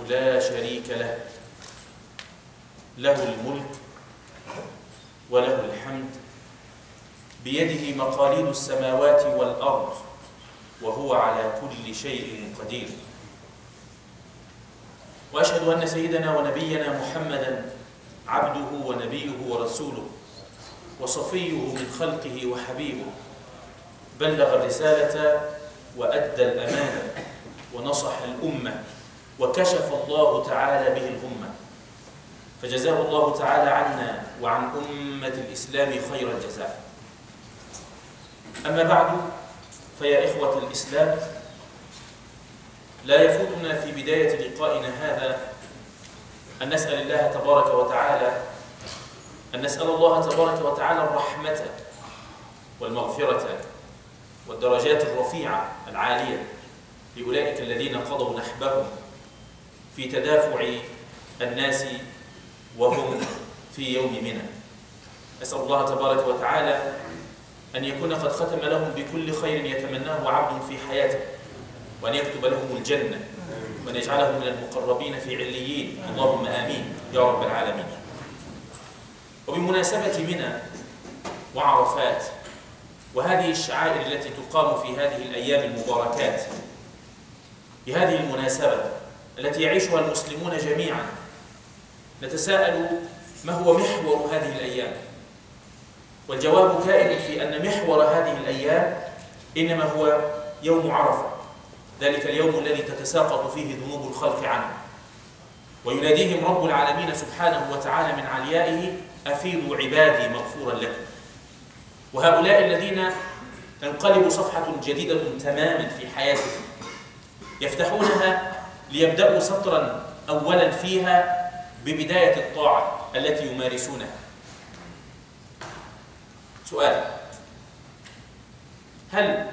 لا شريك له، له الملك وله الحمد، بيده مقاليد السماوات والأرض، وهو على كل شيء قدير. وأشهد أن سيدنا ونبينا محمدًا عبده ونبيه ورسوله وصفيه من خلقه وحبيبه، بلغ الرسالة وأدى الأمانة ونصح الأمة وكشف الله تعالى به الغمة، فجزاه الله تعالى عنا وعن أمة الإسلام خير الجزاء. أما بعد، فيا إخوة الإسلام، لا يفوتنا في بداية لقائنا هذا أن نسأل الله تبارك وتعالى الرحمة والمغفرة والدرجات الرفيعة العالية لأولئك الذين قضوا نحبهم في تدافع الناس وهم في يوم منى. أسأل الله تبارك وتعالى أن يكون قد ختم لهم بكل خير يتمناه عبد في حياته، وأن يكتب لهم الجنة، وأن يجعلهم من المقربين في عليين، اللهم آمين يا رب العالمين. وبمناسبة منى وعرفات وهذه الشعائر التي تقام في هذه الأيام المباركات، بهذه المناسبة التي يعيشها المسلمون جميعا، نتساءل ما هو محور هذه الأيام؟ والجواب كائن في أن محور هذه الأيام إنما هو يوم عرفة، ذلك اليوم الذي تتساقط فيه ذنوب الخلق عنه، ويناديهم رب العالمين سبحانه وتعالى من عليائه: أفيضوا عبادي مغفورا لكم. وهؤلاء الذين تنقلب صفحة جديدة تماما في حياتهم، يفتحونها ليبدأوا سطرا أولا فيها ببداية الطاعة التي يمارسونها. سؤال: هل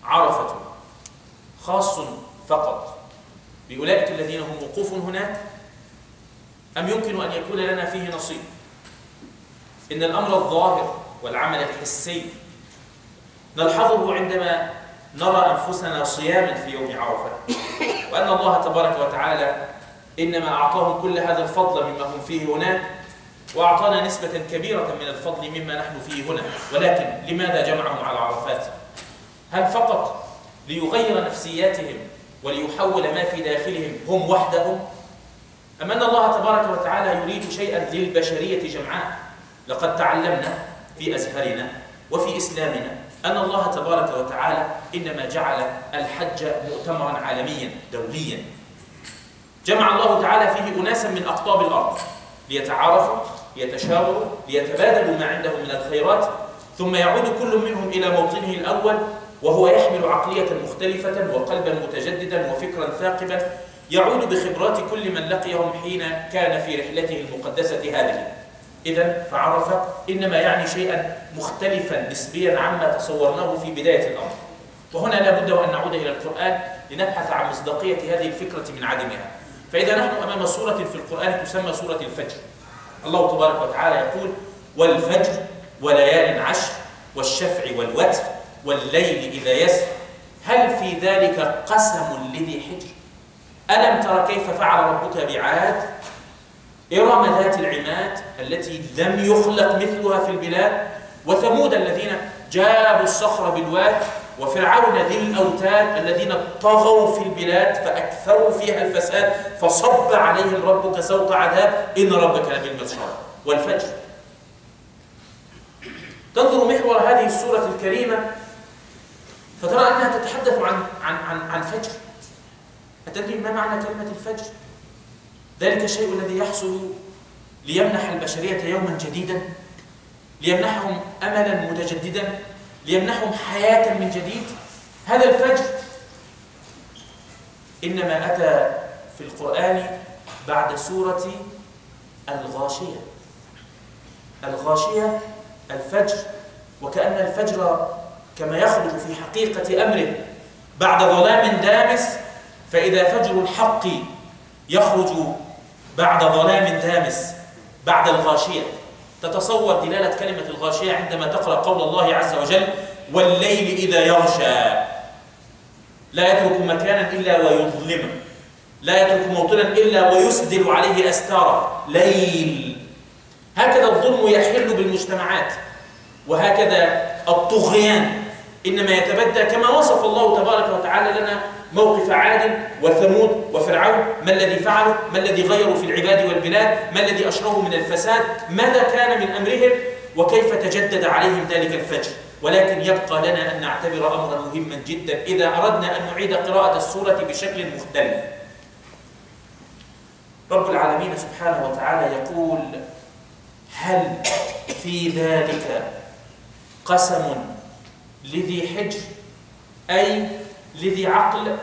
عرفة خاص فقط بأولئك الذين هم وقوف هناك، أم يمكن أن يكون لنا فيه نصيب؟ إن الأمر الظاهر والعمل الحسي نلحظه عندما نرى أنفسنا صياما في يوم عرفة، وأن الله تبارك وتعالى إنما أعطاهم كل هذا الفضل مما هم فيه هناك، وأعطانا نسبة كبيرة من الفضل مما نحن فيه هنا. ولكن لماذا جمعهم على عرفات؟ هل فقط ليغير نفسياتهم وليحول ما في داخلهم هم وحدهم؟ أم أن الله تبارك وتعالى يريد شيئا للبشرية جمعاء؟ لقد تعلمنا في أزهرنا وفي إسلامنا أن الله تبارك وتعالى إنما جعل الحج مؤتمرا عالميا دوليا، جمع الله تعالى فيه أناسا من أقطاب الأرض ليتعارفوا، ليتشاوروا، ليتبادلوا ما عندهم من الخيرات، ثم يعود كل منهم إلى موطنه الأول، وهو يحمل عقلية مختلفة وقلبا متجددا وفكرا ثاقبا، يعود بخبرات كل من لقيهم حين كان في رحلته المقدسة هذه. إذن فعرفة إنما يعني شيئا مختلفا نسبيا عما تصورناه في بداية الأمر. وهنا لا بد وأن نعود إلى القرآن لنبحث عن مصداقية هذه الفكرة من عدمها. فإذا نحن أمام سورة في القرآن تسمى سورة الفجر. الله تبارك وتعالى يقول: والفجر وليال عشر والشفع والوتر والليل إذا يسر هل في ذلك قسم لذي حجر ألم تر كيف فعل ربك بعاد إرم ذات العماد التي لم يخلق مثلها في البلاد وثمود الذين جابوا الصخر بالواد وفرعون ذي الأوتاد الذين طغوا في البلاد فأكثروا فيها الفساد فصب عليهم ربك سوط عذاب إن ربك لبالمرصاد. والفجر، تنظر محور هذه السورة الكريمة فترى أنها تتحدث عن فجر. أتدري ما معنى كلمة الفجر؟ ذلك الشيء الذي يحصل ليمنح البشرية يوما جديدا، ليمنحهم أملا متجددا، ليمنحهم حياة من جديد. هذا الفجر إنما أتى في القرآن بعد سورة الغاشية. الغاشية الفجر، وكأن الفجر كما يخرج في حقيقة أمره بعد ظلام دامس، فإذا فجر الحق يخرج بعد ظلام دامس بعد الغاشية. تتصور دلالة كلمة الغاشية عندما تقرأ قول الله عز وجل: والليل إذا يغشى، لا يترك مكانا إلا ويظلمه، لا يترك موطنا إلا ويسدل عليه أستارا ليل. هكذا الظلم يحل بالمجتمعات، وهكذا الطغيان إنما يتبدى كما وصف الله تبارك وتعالى لنا موقف عاد وثمود وفرعون. ما الذي فعلوا؟ ما الذي غيروا في العباد والبلاد؟ ما الذي أشروا من الفساد؟ ماذا كان من أمرهم؟ وكيف تجدد عليهم ذلك الفجر؟ ولكن يبقى لنا أن نعتبر أمرا مهما جدا إذا أردنا أن نعيد قراءة السورة بشكل مختلف. رب العالمين سبحانه وتعالى يقول: هل في ذلك قسم لذي حجر، أي لذي عقل؟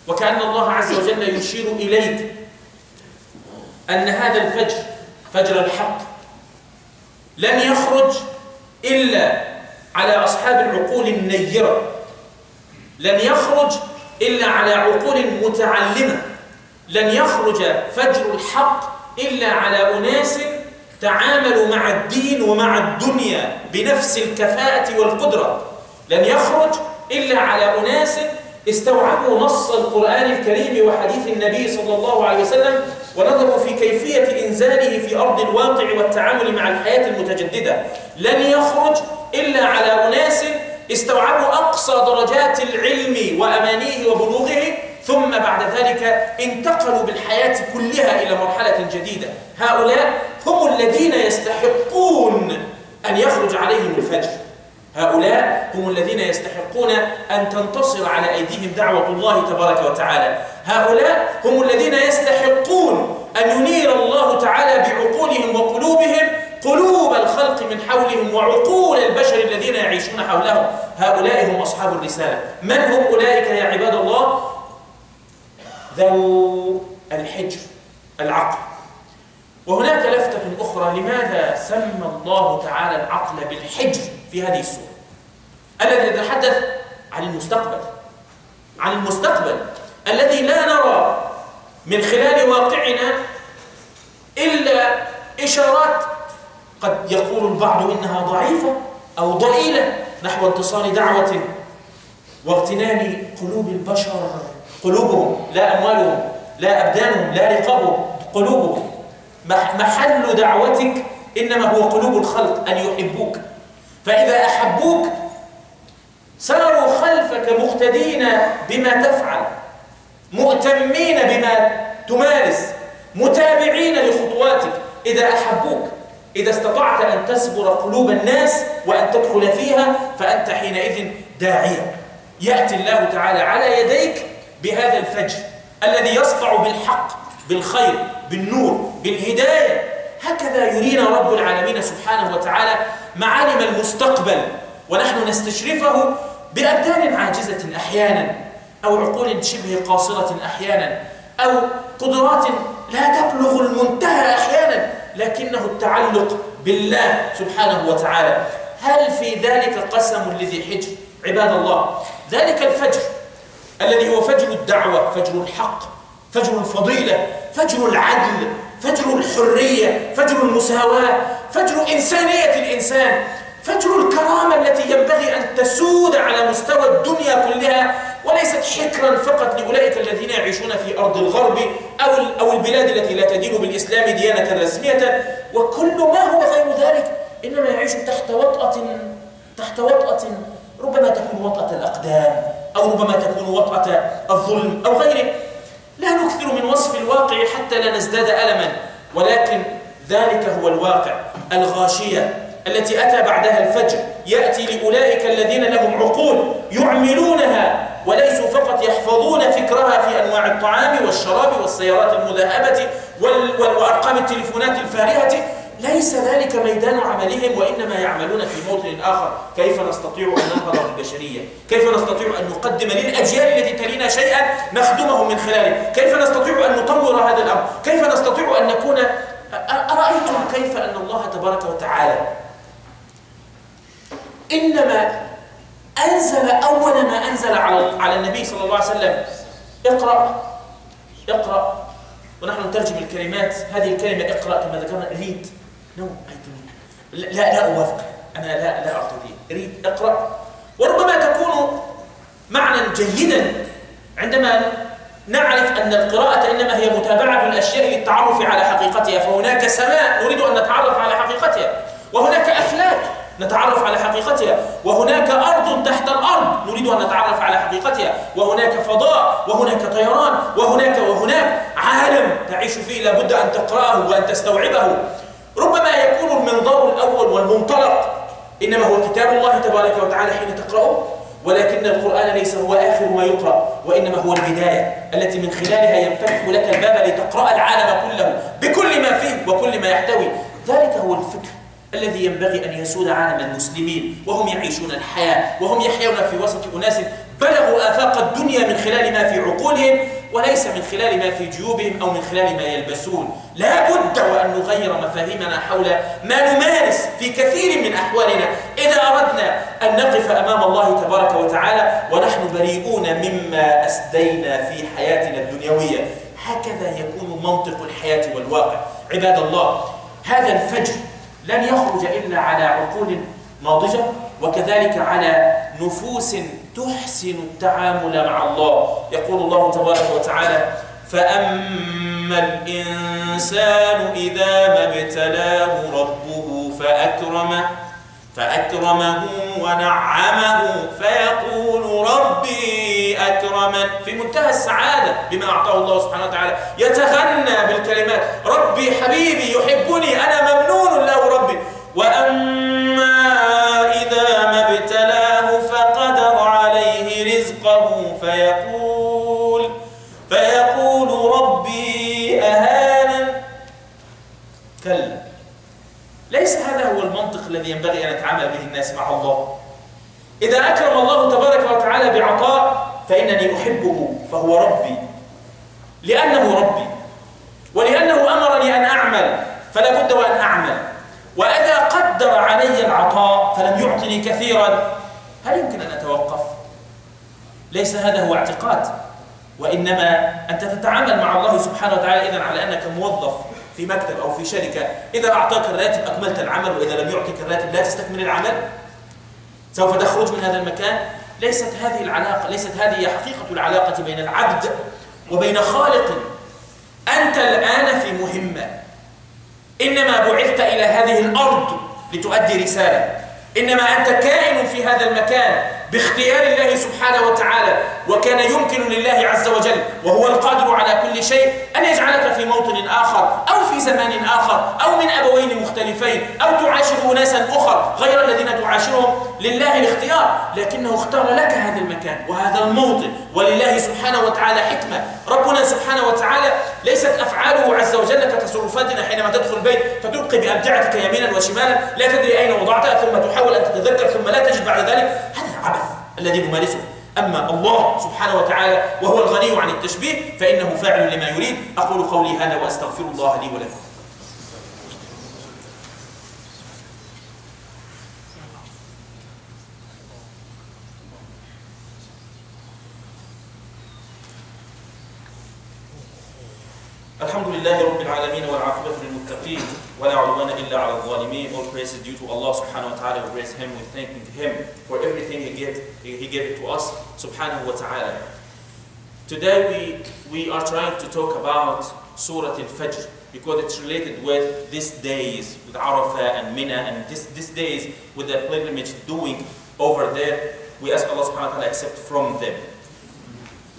وكأن الله عز وجل يشير إليك أن هذا الفجر، فجر الحق، لن يخرج إلا على أصحاب العقول النيرة، لن يخرج إلا على عقول متعلمة، لن يخرج فجر الحق إلا على أناس تعاملوا مع الدين ومع الدنيا بنفس الكفاءة والقدرة، لن يخرج إلا على أناس استوعبوا نص القرآن الكريم وحديث النبي صلى الله عليه وسلم ونظروا في كيفية إنزاله في أرض الواقع والتعامل مع الحياة المتجددة. لن يخرج إلا على أناس استوعبوا أقصى درجات العلم وأمانيه وبلوغه، ثم بعد ذلك انتقلوا بالحياة كلها إلى مرحلة جديدة. هؤلاء هم الذين يستحقون أن يخرج عليهم الفجر، هؤلاء هم الذين يستحقون أن تنتصر على أيديهم دعوة الله تبارك وتعالى، هؤلاء هم الذين يستحقون أن ينير الله تعالى بعقولهم وقلوبهم قلوب الخلق من حولهم وعقول البشر الذين يعيشون حولهم. هؤلاء هم أصحاب الرسالة. من هم أولئك يا عباد الله؟ ذو الحجر، العقل. وهناك لفتة أخرى، لماذا سمى الله تعالى العقل بالحجر في هذه السورة؟ الذي يتحدث عن المستقبل، عن المستقبل الذي لا نرى من خلال واقعنا إلا إشارات قد يقول البعض إنها ضعيفة أو ضئيلة نحو انتصار دعوة واغتنام قلوب البشر، قلوبهم لا أموالهم لا أبدانهم لا رقابهم، قلوبهم. محل دعوتك إنما هو قلوب الخلق، أن يحبوك، فإذا أحبوك ساروا خلفك مقتدين بما تفعل، مؤتمين بما تمارس، متابعين لخطواتك. إذا أحبوك، إذا استطعت أن تسبر قلوب الناس وأن تدخل فيها، فأنت حينئذ داعية. يأتي الله تعالى على يديك بهذا الفجر الذي يسطع بالحق، بالخير، بالنور، بالهداية. هكذا يرينا رب العالمين سبحانه وتعالى معالم المستقبل، ونحن نستشرفه بأبدان عاجزة أحيانا، أو عقول شبه قاصرة أحيانا، أو قدرات لا تبلغ المنتهى أحيانا، لكنه التعلق بالله سبحانه وتعالى. هل في ذلك قسم لذي حجر؟ عباد الله، ذلك الفجر الذي هو فجر الدعوة، فجر الحق، فجر الفضيلة، فجر العدل، فجر الحرية، فجر المساواة، فجر إنسانية الإنسان، فجر الكرامة التي ينبغي أن تسود على مستوى الدنيا كلها، وليست حكرا فقط لأولئك الذين يعيشون في أرض الغرب أو البلاد التي لا تدين بالإسلام ديانة رسمية، وكل ما هو غير ذلك إنما يعيش تحت وطأة ربما تكون وطأة الأقدام، أو ربما تكون وطأة الظلم أو غيره. لا نكثر من وصف الواقع حتى لا نزداد ألما، ولكن ذلك هو الواقع. الغاشية التي أتى بعدها الفجر يأتي لأولئك الذين لهم عقول يعملونها، وليسوا فقط يحفظون فكرها في أنواع الطعام والشراب والسيارات المذهبة وأرقام التليفونات الفارهة. ليس ذلك ميدان عملهم، وإنما يعملون في موطن آخر. كيف نستطيع أن ننهض بالبشرية؟ كيف نستطيع أن نقدم للأجيال التي تلينا شيئا نخدمهم من خلاله؟ كيف نستطيع أن نطور هذا الأمر؟ كيف نستطيع أن نكون؟ أرأيتم كيف أن الله تبارك وتعالى إنما أنزل أول ما أنزل على النبي صلى الله عليه وسلم اقرأ، ونحن نترجم الكلمات. هذه الكلمة اقرأ كما ذكرنا ريد، لا أوافق، أنا لا أعطي ريد، اقرأ. وربما تكون معنى جيدا عندما نعرف أن القراءة إنما هي متابعة الأشياء للتعرف على حقيقتها، فهناك سماء نريد أن نتعرف على حقيقتها، وهناك أفلاك نتعرف على حقيقتها، وهناك أرض تحت الأرض نريد أن نتعرف على حقيقتها، وهناك فضاء، وهناك طيران، وهناك عالم تعيش فيه لابد أن تقرأه وأن تستوعبه. ربما يكون المنظار الأول والمنطلق إنما هو كتاب الله تبارك وتعالى حين تقرأه، ولكن القرآن ليس هو آخر ما يقرأ، وإنما هو البداية التي من خلالها ينفتح لك الباب لتقرأ العالم كله بكل ما فيه وكل ما يحتوي. ذلك هو الفكر الذي ينبغي أن يسود عالم المسلمين وهم يعيشون الحياة، وهم يحيون في وسط أناس بلغوا آفاق الدنيا من خلال ما في عقولهم، وليس من خلال ما في جيوبهم أو من خلال ما يلبسون. لا بد وأن نغير مفاهيمنا حول ما نمارس في كثير من أحوالنا إذا أردنا أن نقف أمام الله تبارك وتعالى ونحن بريئون مما أسدينا في حياتنا الدنيوية. هكذا يكون منطق الحياة والواقع. عباد الله، هذا الفجر لن يخرج إلا على عقول ناضجة، وكذلك على نفوس تحسن التعامل مع الله. يقول الله تبارك وتعالى: فأما الإنسان إذا ما ابتلاه ربه فأكرمه ونعمه فيقول ربي أكرمن، في منتهى السعادة بما أعطاه الله سبحانه وتعالى، يتغنى بالكلمات: ربي حبيبي يحبني أنا ممنون له ربي. وأما إذا ما ابتلاه فقدر عليه رزقه فيقول ربي أهانن. كلا، ليس هذا هو المنطق الذي ينبغي أن يتعامل به الناس مع الله. إذا أكرم الله تبارك وتعالى بعطاء فإنني أحبه، فهو ربي، لأنه ربي، ولأنه أمرني أن أعمل فلا بد وأن أعمل. وإذا قدر علي العطاء فلم يعطني كثيرا، هل يمكن أن أتوقف؟ ليس هذا هو اعتقاد، وإنما أنت تتعامل مع الله سبحانه وتعالى إذن على أنك موظف في مكتب أو في شركة، إذا أعطاك الراتب أكملت العمل، وإذا لم يعطيك الراتب لا تستكمل العمل، سوف تخرج من هذا المكان. ليست هذه العلاقة، ليست هذه حقيقة العلاقة بين العبد وبين خالق. أنت الآن في مهمة، إنما بعثت إلى هذه الأرض لتؤدي رسالة، إنما أنت كائن في هذا المكان باختيار الله سبحانه وتعالى، وكان يمكن لله عز وجل وهو القادر على كل شيء أن يجعلك في موطن آخر أو في زمان آخر أو من أبوين مختلفين أو تعاشر ناسا أخر غير الذين تعاشرهم. لله الاختيار، لكنه اختار لك هذا المكان وهذا الموطن، ولله سبحانه وتعالى حكمة. ربنا سبحانه وتعالى ليست أفعاله عز وجل كتصرفاتنا حينما تدخل البيت فتلقي بأمتعتك يمينا وشمالا لا تدري أين وضعتها، ثم تحاول أن تتذكر ثم لا تجد بعد ذلك. هذا عبث الذي نمارسه. أما الله سبحانه وتعالى وهو الغني عن التشبيه فإنه فاعل لما يريد. أقول قولي هذا وأستغفر الله لي ولكم. الحمد لله رب العالمين والعاقبة للمتقين ولا عدوان إلا على الظالمين. All praise is due to Allah subhanahu wa ta'ala. We praise Him, we thank Him for everything He gave it to us subhanahu wa ta'ala. Today we are trying to talk about Surat Al-Fajr because it's related with these days, with Arafah and Mina, and these days with the pilgrimage doing over there. We ask Allah subhanahu wa ta'ala accept from them.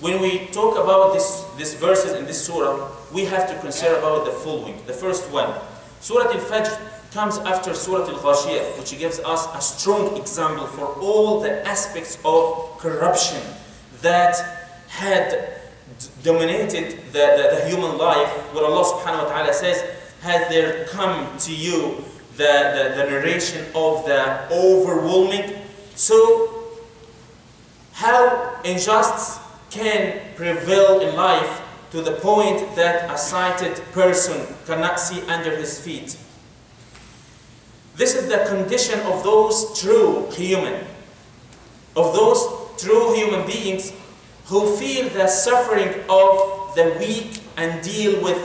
When we talk about these verses in this surah, we have to consider about the following. The first one, Surat Al-Fajr comes after Surat Al-Ghashiyah, which gives us a strong example for all the aspects of corruption that had dominated the human life, where Allah subhanahu wa ta'ala says, has there come to you the narration of the overwhelming? So, how injustice can prevail in life to the point that a sighted person cannot see under his feet. This is the condition of those true human beings who feel the suffering of the weak and deal with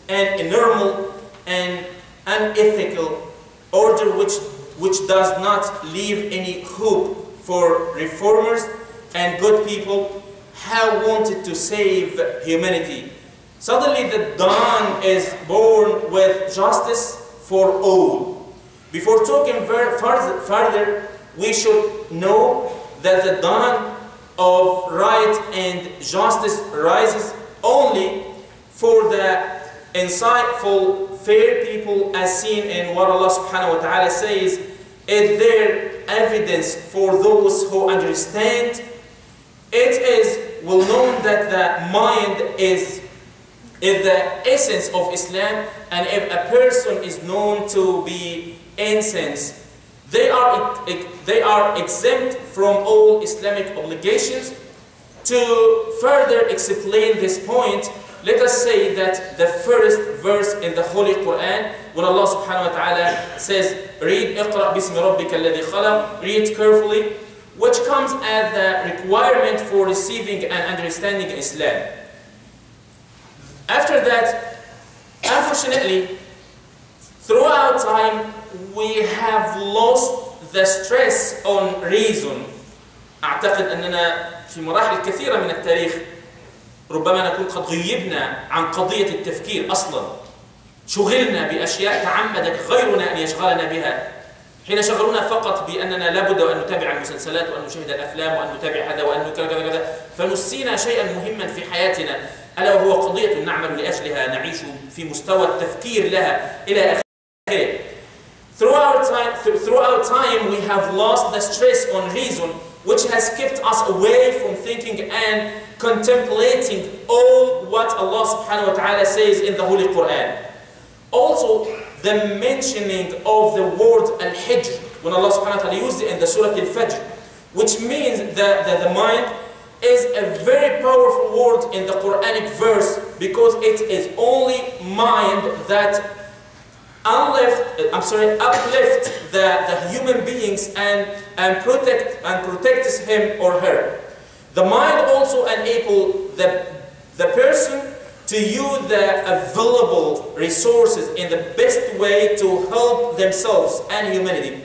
an abnormal and unethical order which does not leave any hope for reformers and good people. have wanted to save humanity. Suddenly the dawn is born with justice for all. Before talking further, we should know that the dawn of right and justice rises only for the insightful, fair people, as seen in what Allah subhanahu wa ta'ala says. Is there evidence for those who understand? It is well known that the mind is the essence of Islam, and if a person is known to be incense, they are exempt from all Islamic obligations. To further explain this point, let us say that the first verse in the Holy Qur'an, when Allah subhanahu wa ta'ala says, read اقرأ باسم ربك الذي خلق, read carefully, which comes as the requirement for receiving and understanding Islam. After that, unfortunately, throughout time, we have lost the stress on reason. أعتقد أننا في مراحل كثيرة من التاريخ ربما نكون قد غيبنا عن قضية التفكير أصلا. شغلنا بأشياء تعمد غيرنا أن يشغلنا بها. حين شغلونا فقط بأننا لابد أن نتابع المسلسلات وأن نشاهد الأفلام وأن نتابع هذا وأن كذا كذا كذا، فنسينا شيئا مهما في حياتنا، ألا وهو قضية نعمل لأجلها، نعيش في مستوى التفكير لها إلى آخره. Throughout time, we have lost the stress on reason, which has kept us away from thinking and contemplating all what Allah subhanahu wa ta'ala says in the Holy Quran. Also, the mentioning of the word Al-Hijr, when Allah subhanahu wa ta'ala used it in the Surat Al-Fajr, which means that the mind is a very powerful word in the Quranic verse, because it is only mind that uplift the human beings and protects him or her. The mind also enables the person to use the available resources in the best way to help themselves and humanity.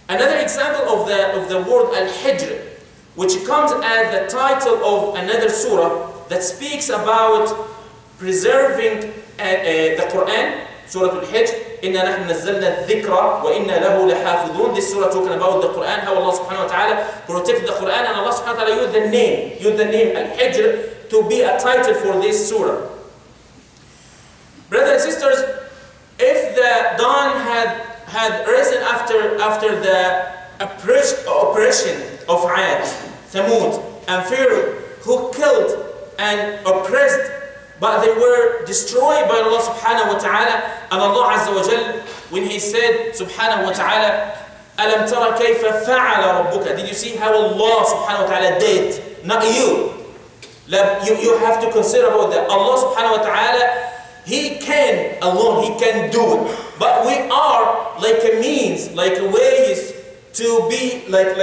Another example of the word Al-Hijr, which comes as the title of another surah that speaks about preserving the Qur'an, Surah Al-Hijr, إِنَّا نَحْنُ نَزَّلْنَا الذِّكْرَ وَإِنَّا لَهُ لَحَافِظُونَ. This surah talking about the Qur'an, how Allah subhanahu wa ta'ala protected the Qur'an, and Allah subhanahu wa ta'ala used the name Al-Hijr to be a title for this surah. Brothers and sisters, if the dawn had risen after the oppression of Ad, Thamud, and Pharaoh, who killed and oppressed, but they were destroyed by Allah subhanahu wa ta'ala, and Allah azza wa jal, when He said subhanahu wa ta'ala, أَلَمْ تَرَ كَيْفَ فَعَلَ رَبُّكَ, did you see how Allah subhanahu wa ta'ala did? Not you. You have to consider about that. Allah subhanahu wa ta'ala, He can alone, He can do it. But we are like a means, like a ways to be like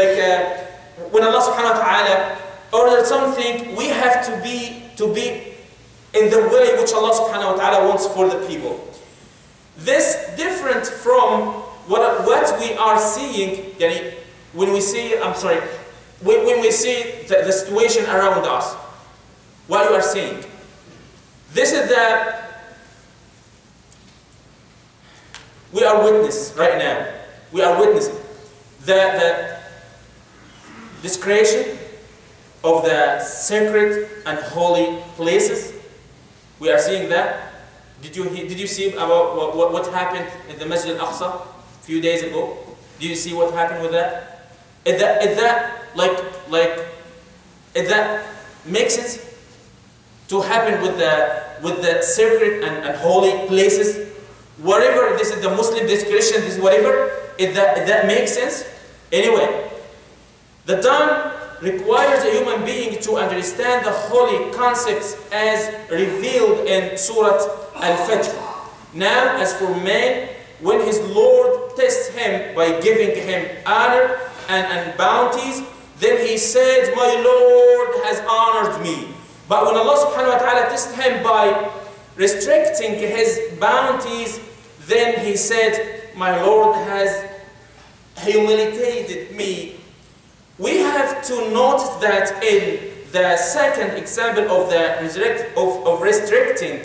when Allah subhanahu wa ta'ala ordered something, we have to be in the way which Allah subhanahu wa ta'ala wants for the people. This different from what we are seeing, when we see, when we see the situation around us, what you are seeing. This is we are witness right now. We are witnessing the discretion of the sacred and holy places. We are seeing that. Did you see about what happened in the Masjid Al-Aqsa a few days ago? Did you see what happened with that? Is that makes sense to happen with the sacred and holy places? Whatever, this is the Muslim discretion, this is whatever, if that makes sense? Anyway, the dawn requires a human being to understand the holy concepts as revealed in Surat Al-Fajr. Now, as for man, when his Lord tests him by giving him honor and bounties, then he said, my Lord has honored me. But when Allah subhanahu wa ta'ala tests him by restricting his bounties, then he said, my Lord has humiliated me. We have to note that in the second example of of restricting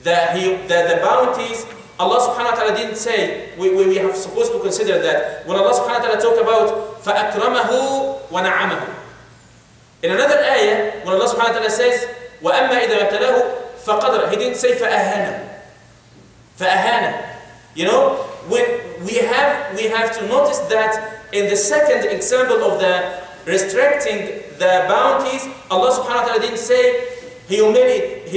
the bounties. Allah subhanahu wa ta'ala didn't say, we have supposed to consider that when Allah subhanahu wa ta'ala talk about فَأَكْرَمَهُ وَنَعَمَهُ. In another ayah, when Allah subhanahu wa ta'ala says وَأَمَّا إِذَا ابْتَلَاهُ فَقَدْرَ, He didn't say فَأَهَانَ. فَأَهَانَ. You know, when we have to notice that in the second example of the restricting the bounties, Allah subhanahu wa ta'ala didn't say humiliate,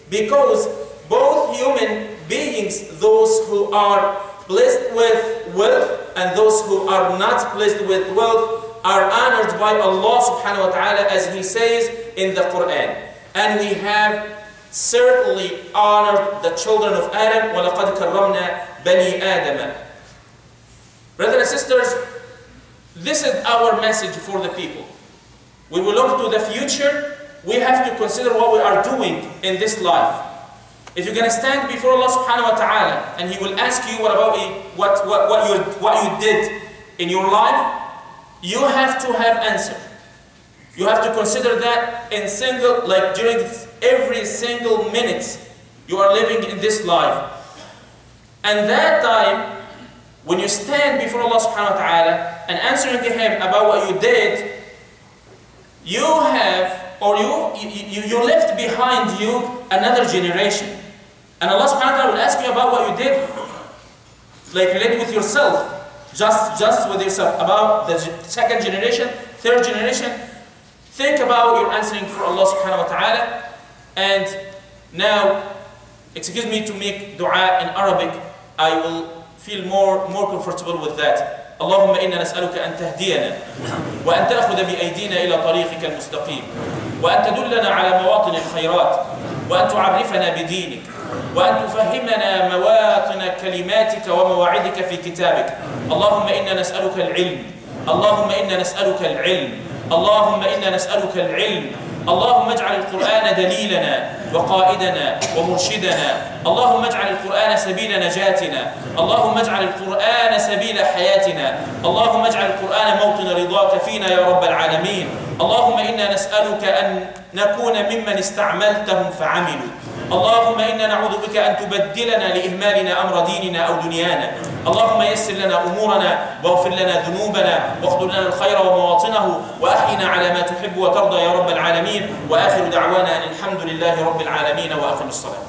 because both human beings, those who are blessed with wealth and those who are not blessed with wealth, are honored by Allah subhanahu wa ta'ala, as He says in the Qur'an. And we have certainly honored the children of Adam. وَلَقَدْ كَرَّمْنَا بَنِي آدَمَ. Brothers and sisters, this is our message for the people. When we look to the future, we have to consider what we are doing in this life. If you're going to stand before Allah subhanahu wa ta'ala and He will ask you what you did in your life, you have to have answer. You have to consider that during every single minute you are living in this life. And that time, when you stand before Allah subhanahu wa ta'ala and answering to Him about what you did, you left behind you another generation. And Allah subhanahu wa ta'ala will ask you about what you did, like related with yourself, just with yourself, about the second generation, third generation. Think about your answering for Allah subhanahu wa ta'ala. And now, excuse me to make dua in Arabic, I will feel more comfortable with that. اللهم إنا نسألك أن تهدينا وأن تأخذ بأيدينا إلى طريقك المستقيم وأن تدلنا على مواطن الخيرات وأن تعرفنا بدينك وأن تفهمنا مواطن كلماتك ومواعدك في كتابك. اللهم إنا نسألك العلم، اللهم إنا نسألك العلم، اللهم إنا نسألك العلم. اللهم اجعل القرآن دليلنا وقائدنا ومرشدنا. اللهم اجعل القرآن سبيل نجاتنا. اللهم اجعل القرآن سبيل حياتنا. اللهم اجعل القرآن موطن رضاك فينا يا رب العالمين. اللهم إنا نسألك أن نكون ممن استعملتهم فعملوا. اللهم إنا نعوذ بك أن تبدلنا لإهمالنا أمر ديننا أو دنيانا. اللهم يسر لنا أمورنا واغفر لنا ذنوبنا واخذل لنا الخير ومواطنه وأحينا على ما تحب وترضى يا رب العالمين. وآخر دعوانا أن الحمد لله رب العالمين وأقم الصلاة.